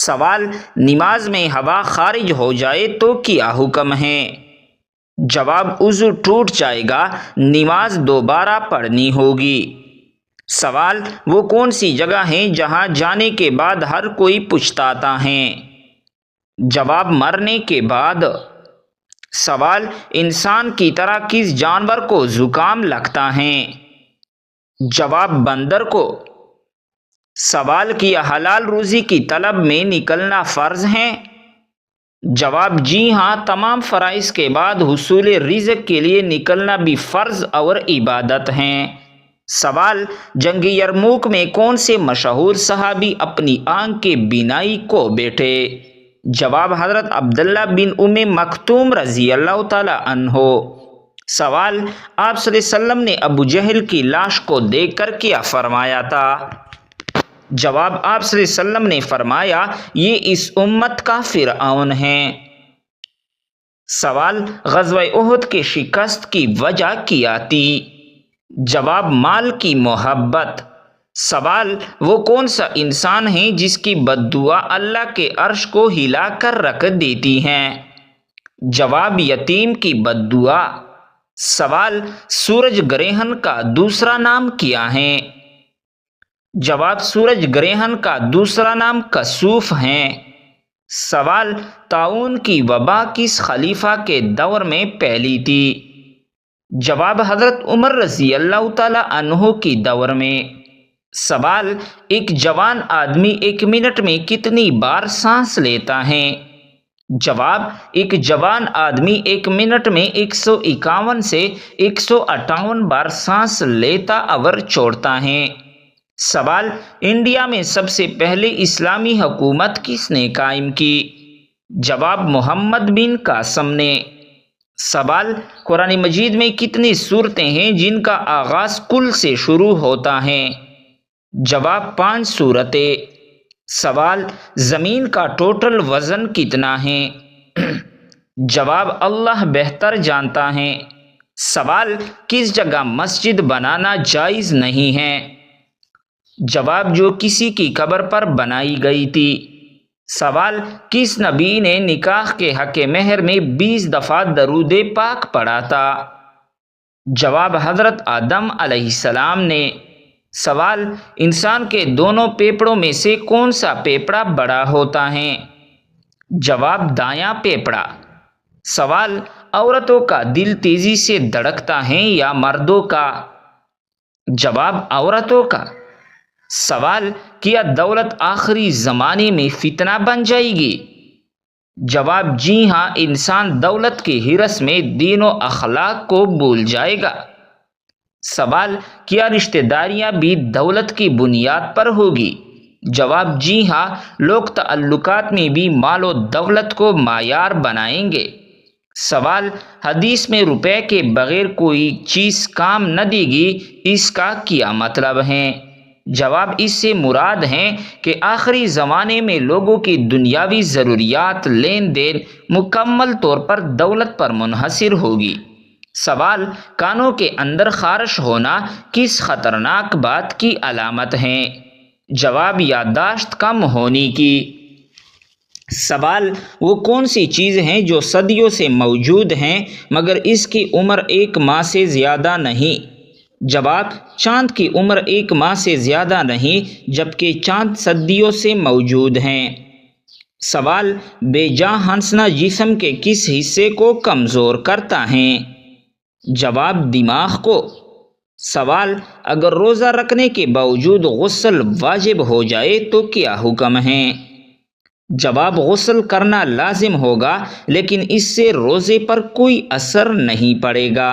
سوال: نماز میں ہوا خارج ہو جائے تو کیا حکم ہے؟ جواب: وضو ٹوٹ جائے گا، نماز دوبارہ پڑھنی ہوگی۔ سوال: وہ کون سی جگہ ہیں جہاں جانے کے بعد ہر کوئی پچھتاتا ہے؟ جواب: مرنے کے بعد۔ سوال: انسان کی طرح کس جانور کو زکام لگتا ہے؟ جواب: بندر کو۔ سوال: کیا حلال روزی کی طلب میں نکلنا فرض ہے؟ جواب: جی ہاں، تمام فرائض کے بعد حصول رزق کے لیے نکلنا بھی فرض اور عبادت ہے۔ سوال: جنگ یرموک میں کون سے مشہور صحابی اپنی آنکھ کے بینائی کھو بیٹھے؟ جواب: حضرت عبداللہ بن ام مکتوم رضی اللہ تعالی عنہ۔ سوال: آپ صلی اللہ علیہ وسلم نے ابو جہل کی لاش کو دیکھ کر کیا فرمایا تھا؟ جواب: آپ صلی اللہ علیہ وسلم نے فرمایا، یہ اس امت کا فرعون ہے۔ سوال: غزوہ احد کے شکست کی وجہ کیا تھی؟ جواب: مال کی محبت۔ سوال: وہ کون سا انسان ہے جس کی بد دعا اللہ کے عرش کو ہلا کر رکھ دیتی ہے؟ جواب: یتیم کی بد دعا۔ سوال: سورج گرہن کا دوسرا نام کیا ہے؟ جواب: سورج گرہن کا دوسرا نام کسوف ہے۔ سوال: طاعون کی وبا کس خلیفہ کے دور میں پھیلی تھی؟ جواب: حضرت عمر رضی اللہ تعالی عنہ کی دور میں۔ سوال: ایک جوان آدمی ایک منٹ میں کتنی بار سانس لیتا ہے؟ جواب: ایک جوان آدمی ایک منٹ میں 151 سے 158 بار سانس لیتا اور چھوڑتا ہے۔ سوال: انڈیا میں سب سے پہلے اسلامی حکومت کس نے قائم کی؟ جواب: محمد بن قاسم نے۔ سوال: قرآن مجید میں کتنی سورتیں ہیں جن کا آغاز کل سے شروع ہوتا ہے؟ جواب: 5 سورتیں۔ سوال: زمین کا ٹوٹل وزن کتنا ہے؟ جواب: اللہ بہتر جانتا ہے۔ سوال: کس جگہ مسجد بنانا جائز نہیں ہے؟ جواب: جو کسی کی قبر پر بنائی گئی تھی۔ سوال: کس نبی نے نکاح کے حق مہر میں 20 دفعہ درود پاک پڑھا تھا؟ جواب: حضرت آدم علیہ السلام نے۔ سوال: انسان کے دونوں پھیپھڑوں میں سے کون سا پھیپھڑا بڑا ہوتا ہے؟ جواب: دایاں پھیپھڑا۔ سوال: عورتوں کا دل تیزی سے دھڑکتا ہے یا مردوں کا؟ جواب: عورتوں کا۔ سوال: کیا دولت آخری زمانے میں فتنہ بن جائے گی؟ جواب: جی ہاں، انسان دولت کی ہرس میں دین و اخلاق کو بھول جائے گا۔ سوال: کیا رشتہ داریاں بھی دولت کی بنیاد پر ہوگی؟ جواب: جی ہاں، لوگ تعلقات میں بھی مال و دولت کو معیار بنائیں گے۔ سوال: حدیث میں روپے کے بغیر کوئی چیز کام نہ دے گی، اس کا کیا مطلب ہے؟ جواب: اس سے مراد ہے کہ آخری زمانے میں لوگوں کی دنیاوی ضروریات لین دین مکمل طور پر دولت پر منحصر ہوگی۔ سوال: کانوں کے اندر خارش ہونا کس خطرناک بات کی علامت ہے؟ جواب: یادداشت کم ہونے کی۔ سوال: وہ کون سی چیز ہیں جو صدیوں سے موجود ہیں مگر اس کی عمر 1 ماہ سے زیادہ نہیں؟ جواب: چاند کی عمر 1 ماہ سے زیادہ نہیں، جبکہ چاند صدیوں سے موجود ہیں۔ سوال: بے جان ہنسنا جسم کے کس حصے کو کمزور کرتا ہے؟ جواب: دماغ کو۔ سوال: اگر روزہ رکھنے کے باوجود غسل واجب ہو جائے تو کیا حکم ہے؟ جواب: غسل کرنا لازم ہوگا، لیکن اس سے روزے پر کوئی اثر نہیں پڑے گا۔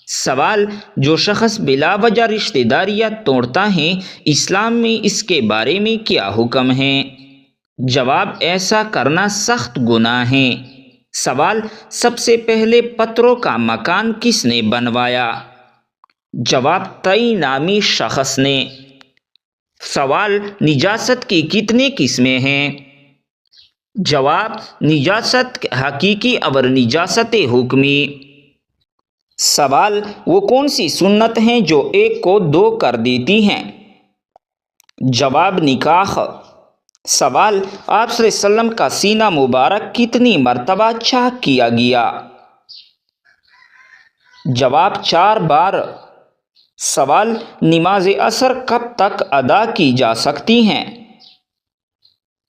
سوال: جو شخص بلا وجہ رشتہ داریاں توڑتا ہے، اسلام میں اس کے بارے میں کیا حکم ہے؟ جواب: ایسا کرنا سخت گناہ ہے۔ سوال: سب سے پہلے پتھروں کا مکان کس نے بنوایا؟ جواب: طئی نامی شخص نے۔ سوال: نجاست کی کتنی قسمیں ہیں؟ جواب: نجاست حقیقی اور نجاست حکمی۔ سوال: وہ کون سی سنت ہیں جو ایک کو 2 کر دیتی ہیں؟ جواب: نکاح۔ سوال: آپ صلی اللہ علیہ وسلم کا سینہ مبارک کتنی مرتبہ چاک کیا گیا؟ جواب: 4 بار۔ سوال: نماز عصر کب تک ادا کی جا سکتی ہیں؟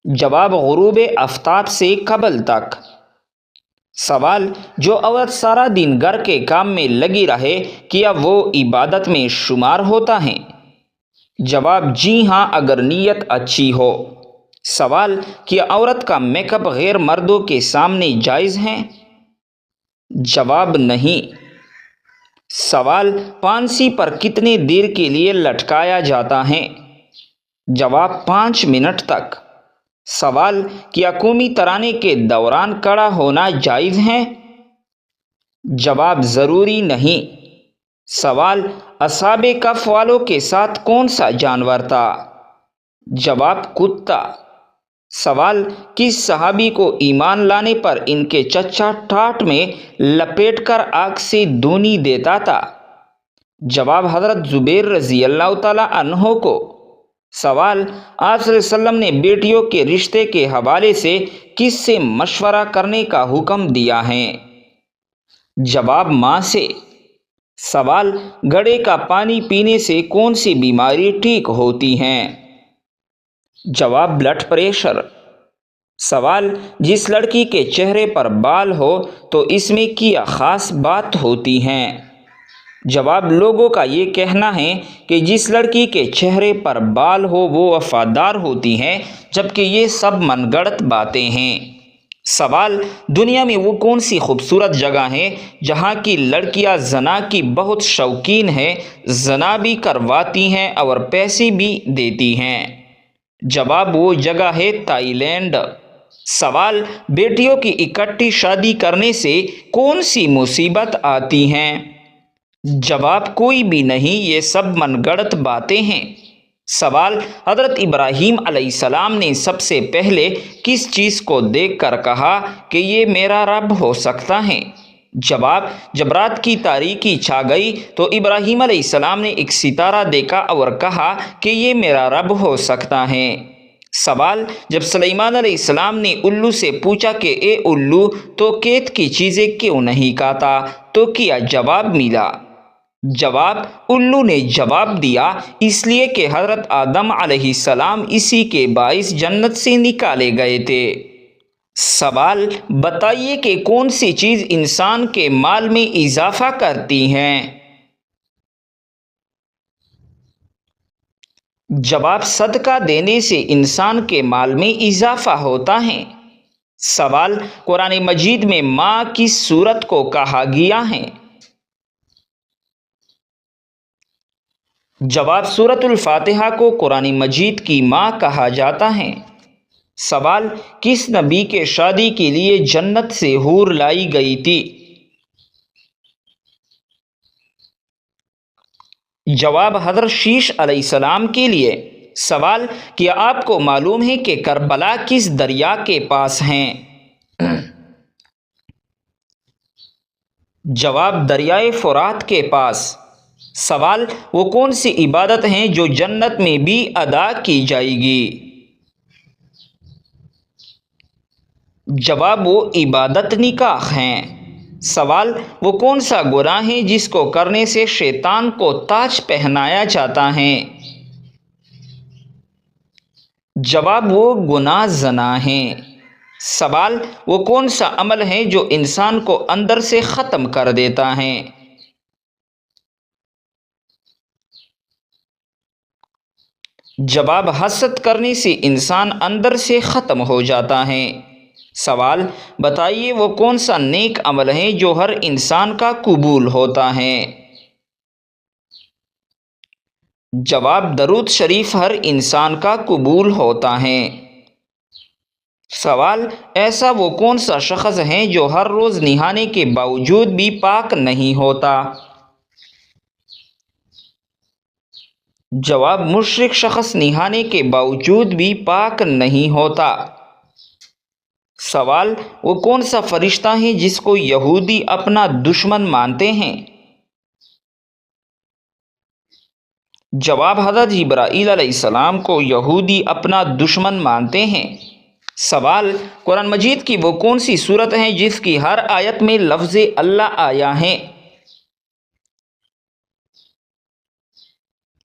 جواب: غروب آفتاب سے قبل تک۔ سوال: جو عورت سارا دن گھر کے کام میں لگی رہے کیا وہ عبادت میں شمار ہوتا ہے؟ جواب: جی ہاں، اگر نیت اچھی ہو۔ سوال: کیا عورت کا میک اپ غیر مردوں کے سامنے جائز ہے؟ جواب: نہیں۔ سوال: پھانسی پر کتنے دیر کے لیے لٹکایا جاتا ہے؟ جواب: 5 منٹ تک۔ سوال: کیا قومی ترانے کے دوران کھڑا ہونا جائز ہے؟ جواب: ضروری نہیں۔ سوال: اصحاب کہف والوں کے ساتھ کون سا جانور تھا؟ جواب: کتا۔ سوال: کس صحابی کو ایمان لانے پر ان کے چچا ٹاٹ میں لپیٹ کر آگ سے دھونی دیتا تھا؟ جواب: حضرت زبیر رضی اللہ تعالی عنہ کو۔ سوال: آپ صلی اللہ علیہ وسلم نے بیٹیوں کے رشتے کے حوالے سے کس سے مشورہ کرنے کا حکم دیا ہے؟ جواب: ماں سے۔ سوال: گھڑے کا پانی پینے سے کون سی بیماری ٹھیک ہوتی ہے؟ جواب: بلڈ پریشر۔ سوال: جس لڑکی کے چہرے پر بال ہو تو اس میں کیا خاص بات ہوتی ہے؟ جواب: لوگوں کا یہ کہنا ہے کہ جس لڑکی کے چہرے پر بال ہو وہ وفادار ہوتی ہے، جبکہ یہ سب من گڑت باتیں ہیں۔ سوال: دنیا میں وہ کون سی خوبصورت جگہ ہے جہاں کی لڑکیاں زنا کی بہت شوقین ہیں، زنا بھی کرواتی ہیں اور پیسے بھی دیتی ہیں؟ جواب: وہ جگہ ہے تائی لینڈ۔ سوال: بیٹیوں کی اکٹھی شادی کرنے سے کون سی مصیبت آتی ہیں؟ جواب: کوئی بھی نہیں، یہ سب من گڑت باتیں ہیں۔ سوال: حضرت ابراہیم علیہ السلام نے سب سے پہلے کس چیز کو دیکھ کر کہا کہ یہ میرا رب ہو سکتا ہے؟ جواب: جب رات کی تاریکی چھا گئی تو ابراہیم علیہ السلام نے ایک ستارہ دیکھا اور کہا کہ یہ میرا رب ہو سکتا ہے۔ سوال: جب سلیمان علیہ السلام نے الو سے پوچھا کہ اے الو تو قید کی چیزیں کیوں نہیں کھاتا تو کیا جواب ملا؟ جواب: الو نے جواب دیا اس لیے کہ حضرت آدم علیہ السلام اسی کے باعث جنت سے نکالے گئے تھے۔ سوال: بتائیے کہ کون سی چیز انسان کے مال میں اضافہ کرتی ہے؟ جواب: صدقہ دینے سے انسان کے مال میں اضافہ ہوتا ہے۔ سوال: قرآن مجید میں ماں کس سورت کو کہا گیا ہے؟ جواب: سورۃ الفاتحہ کو قرآن مجید کی ماں کہا جاتا ہے۔ سوال: کس نبی کے شادی کے لیے جنت سے حور لائی گئی تھی؟ جواب: حضرت شیش علیہ السلام کے لیے۔ سوال: کیا آپ کو معلوم ہے کہ کربلا کس دریا کے پاس ہیں؟ جواب: دریائے فرات کے پاس۔ سوال: وہ کون سی عبادت ہیں جو جنت میں بھی ادا کی جائے گی؟ جواب: وہ عبادت نکاح ہیں۔ سوال: وہ کون سا گناہ ہے جس کو کرنے سے شیطان کو تاج پہنایا جاتا ہے؟ جواب: وہ گناہ زنا ہے۔ سوال: وہ کون سا عمل ہے جو انسان کو اندر سے ختم کر دیتا ہے؟ جواب: حسد کرنے سے انسان اندر سے ختم ہو جاتا ہے۔ سوال: بتائیے وہ کون سا نیک عمل ہے جو ہر انسان کا قبول ہوتا ہے؟ جواب: درود شریف ہر انسان کا قبول ہوتا ہے۔ سوال: ایسا وہ کون سا شخص ہے جو ہر روز نہانے کے باوجود بھی پاک نہیں ہوتا؟ جواب: مشرک شخص نہانے کے باوجود بھی پاک نہیں ہوتا۔ سوال: وہ کون سا فرشتہ ہے جس کو یہودی اپنا دشمن مانتے ہیں؟ جواب: حضرت جبرائیل علیہ السلام کو یہودی اپنا دشمن مانتے ہیں۔ سوال: قرآن مجید کی وہ کون سی صورت ہے جس کی ہر آیت میں لفظ اللہ آیا ہے؟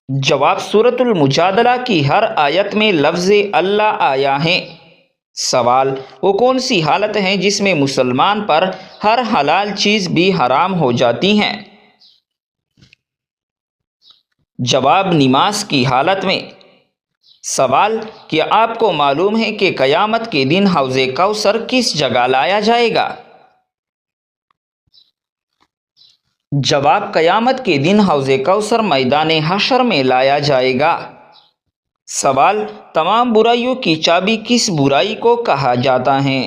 جواب: سورۃ المجادلہ کی ہر آیت میں لفظ اللہ آیا ہے۔ سوال: وہ کون سی حالت ہے جس میں مسلمان پر ہر حلال چیز بھی حرام ہو جاتی ہے؟ جواب: نماز کی حالت میں۔ سوال: کیا آپ کو معلوم ہے کہ قیامت کے دن حوض کوثر کس جگہ لایا جائے گا؟ جواب: قیامت کے دن حوض کوثر میدان حشر میں لایا جائے گا۔ سوال: تمام برائیوں کی چابی کس برائی کو کہا جاتا ہے؟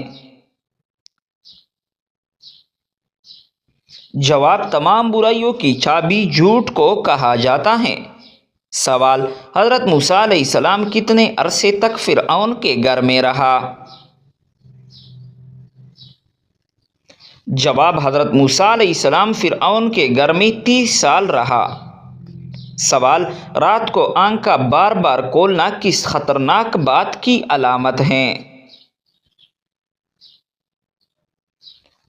جواب: تمام برائیوں کی چابی جھوٹ کو کہا جاتا ہے۔ سوال: حضرت موسیٰ علیہ السلام کتنے عرصے تک فرعون کے گھر میں رہا؟ جواب: حضرت موسیٰ علیہ السلام فرعون کے گھر میں 30 سال رہا۔ سوال: رات کو آنکھ کا بار بار کھولنا کس خطرناک بات کی علامت ہے؟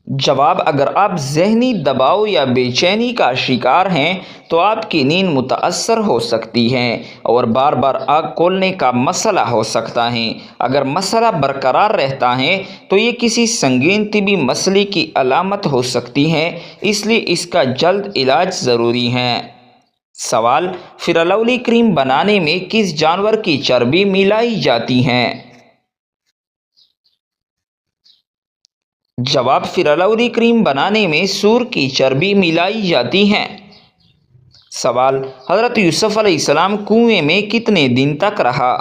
جواب: اگر آپ ذہنی دباؤ یا بے چینی کا شکار ہیں تو آپ کی نیند متاثر ہو سکتی ہے اور بار بار آنکھ کھولنے کا مسئلہ ہو سکتا ہے۔ اگر مسئلہ برقرار رہتا ہے تو یہ کسی سنگین طبی مسئلے کی علامت ہو سکتی ہے، اس لیے اس کا جلد علاج ضروری ہے۔ سوال: فرالولی کریم بنانے میں کس جانور کی چربی ملائی جاتی ہے؟ جواب: فرالولی کریم بنانے میں سور کی چربی ملائی جاتی ہے۔ سوال: حضرت یوسف علیہ السلام کنویں میں کتنے دن تک رہا؟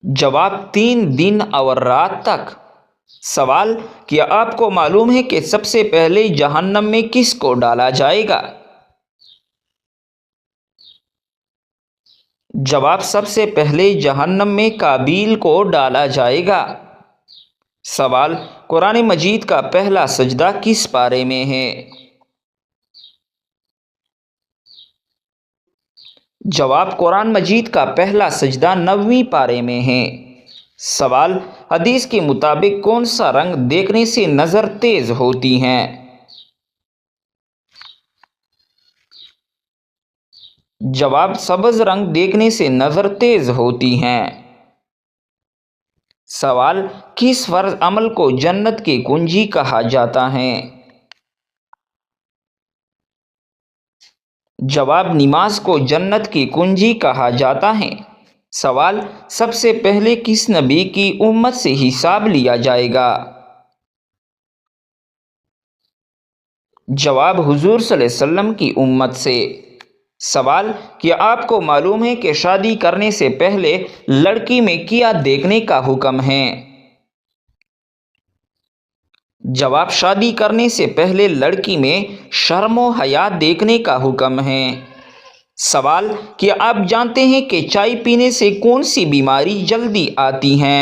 جواب: 3 دن اور رات تک۔ سوال: کیا آپ کو معلوم ہے کہ سب سے پہلے جہنم میں کس کو ڈالا جائے گا؟ جواب: سب سے پہلے جہنم میں قابیل کو ڈالا جائے گا۔ سوال: قرآن مجید کا پہلا سجدہ کس پارے میں ہے؟ جواب: قرآن مجید کا پہلا سجدہ 9ویں پارے میں ہے۔ سوال: حدیث کے مطابق کون سا رنگ دیکھنے سے نظر تیز ہوتی ہے؟ جواب: سبز رنگ دیکھنے سے نظر تیز ہوتی ہے۔ سوال: کس فرض عمل کو جنت کی کنجی کہا جاتا ہے؟ جواب: نماز کو جنت کی کنجی کہا جاتا ہے۔ سوال: سب سے پہلے کس نبی کی امت سے حساب لیا جائے گا؟ جواب: حضور صلی اللہ علیہ وسلم کی امت سے۔ سوال: کیا آپ کو معلوم ہے کہ شادی کرنے سے پہلے لڑکی میں کیا دیکھنے کا حکم ہے؟ جواب: شادی کرنے سے پہلے لڑکی میں شرم و حیا دیکھنے کا حکم ہے۔ سوال: کیا آپ جانتے ہیں کہ چائے پینے سے کون سی بیماری جلدی آتی ہے؟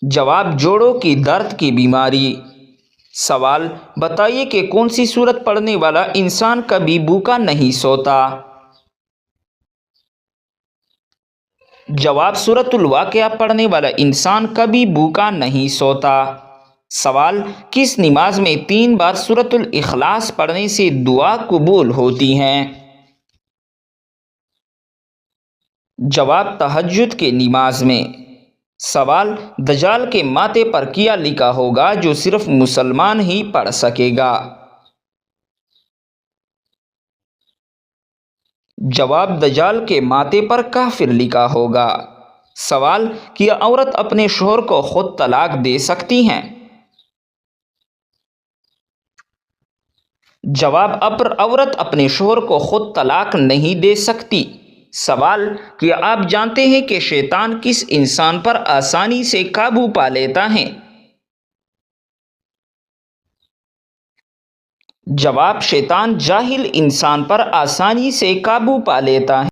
جواب: جوڑوں کی درد کی بیماری۔ سوال: بتائیے کہ کون سی سورت پڑھنے والا انسان کبھی بھوکا نہیں سوتا؟ جواب: سورۃ الواقعہ پڑھنے والا انسان کبھی بھوکا نہیں سوتا۔ سوال: کس نماز میں 3 بار سورۃ الاخلاص پڑھنے سے دعا قبول ہوتی ہے؟ جواب: تہجد کی نماز میں۔ سوال: دجال کے ماتھے پر کیا لکھا ہوگا جو صرف مسلمان ہی پڑھ سکے گا؟ جواب: دجال کے ماتھے پر کافر لکھا ہوگا۔ سوال: کیا عورت اپنے شوہر کو خود طلاق دے سکتی ہے؟ جواب: عورت اپنے شوہر کو خود طلاق نہیں دے سکتی۔ سوال: کیا آپ جانتے ہیں کہ شیطان کس انسان پر آسانی سے قابو پا لیتا ہے؟ جواب: شیطان جاہل انسان پر آسانی سے قابو پا لیتا ہے۔